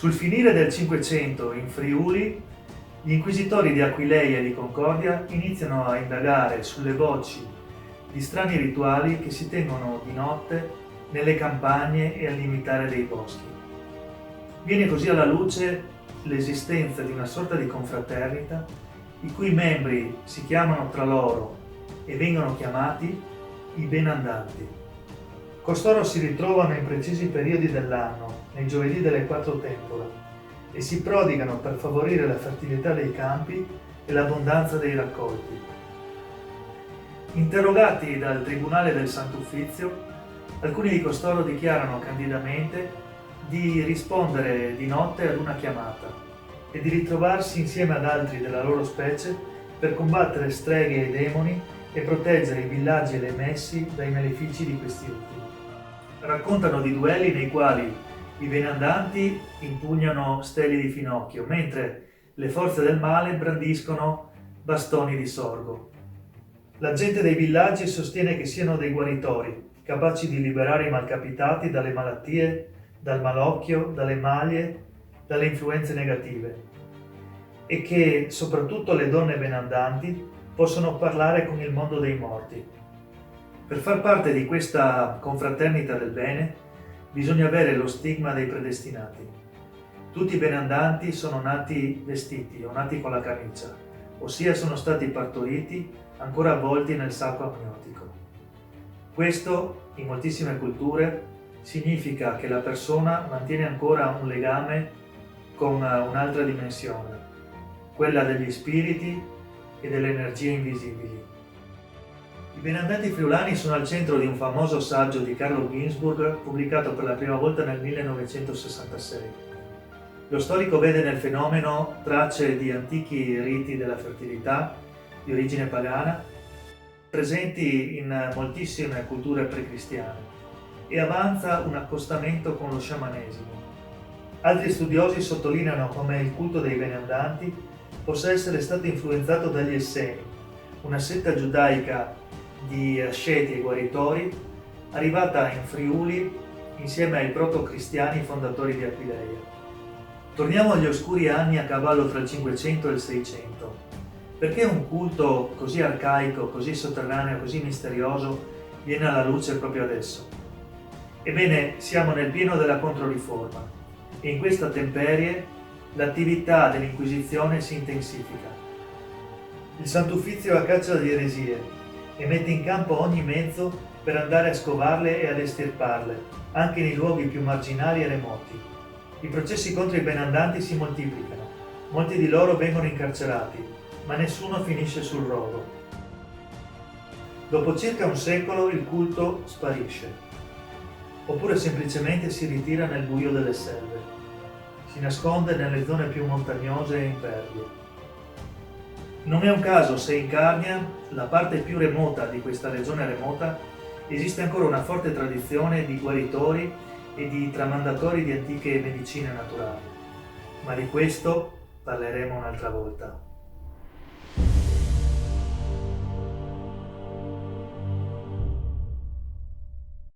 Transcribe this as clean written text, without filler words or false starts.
Sul finire del Cinquecento, in Friuli, gli inquisitori di Aquileia e di Concordia iniziano a indagare sulle voci di strani rituali che si tengono di notte nelle campagne e al limitare dei boschi. Viene così alla luce l'esistenza di una sorta di confraternita i cui membri si chiamano tra loro e vengono chiamati i benandanti. Costoro si ritrovano in precisi periodi dell'anno, nei giovedì delle quattro tempora, e si prodigano per favorire la fertilità dei campi e l'abbondanza dei raccolti. Interrogati dal Tribunale del Sant'Uffizio, alcuni di costoro dichiarano candidamente di rispondere di notte ad una chiamata e di ritrovarsi insieme ad altri della loro specie per combattere streghe e demoni e proteggere i villaggi e le messi dai malefici di questi ultimi. Raccontano di duelli nei quali i benandanti impugnano steli di finocchio, mentre le forze del male brandiscono bastoni di sorgo. La gente dei villaggi sostiene che siano dei guaritori, capaci di liberare i malcapitati dalle malattie, dal malocchio, dalle maglie, dalle influenze negative, e che soprattutto le donne benandanti possono parlare con il mondo dei morti. Per far parte di questa confraternita del bene bisogna avere lo stigma dei predestinati. Tutti i benandanti sono nati vestiti o nati con la camicia, ossia sono stati partoriti ancora avvolti nel sacco amniotico. Questo, in moltissime culture, significa che la persona mantiene ancora un legame con un'altra dimensione, quella degli spiriti e delle energie invisibili. I benandanti friulani sono al centro di un famoso saggio di Carlo Ginzburg pubblicato per la prima volta nel 1966. Lo storico vede nel fenomeno tracce di antichi riti della fertilità di origine pagana presenti in moltissime culture precristiane e avanza un accostamento con lo sciamanesimo. Altri studiosi sottolineano come il culto dei benandanti possa essere stato influenzato dagli Esseni, una setta giudaica di asceti e guaritori arrivata in Friuli insieme ai proto-cristiani fondatori di Aquileia. Torniamo agli oscuri anni a cavallo tra il 500 e il 600. Perché un culto così arcaico, così sotterraneo, così misterioso viene alla luce proprio adesso? Ebbene, siamo nel pieno della Controriforma e in questa temperie l'attività dell'Inquisizione si intensifica. Il Sant'Uffizio a caccia di eresie e mette in campo ogni mezzo per andare a scovarle e ad estirparle, anche nei luoghi più marginali e remoti. I processi contro i benandanti si moltiplicano, molti di loro vengono incarcerati, ma nessuno finisce sul rogo. Dopo circa un secolo il culto sparisce, oppure semplicemente si ritira nel buio delle selve, si nasconde nelle zone più montagnose e impervie. Non è un caso se in Carnia, la parte più remota di questa regione remota, esiste ancora una forte tradizione di guaritori e di tramandatori di antiche medicine naturali. Ma di questo parleremo un'altra volta.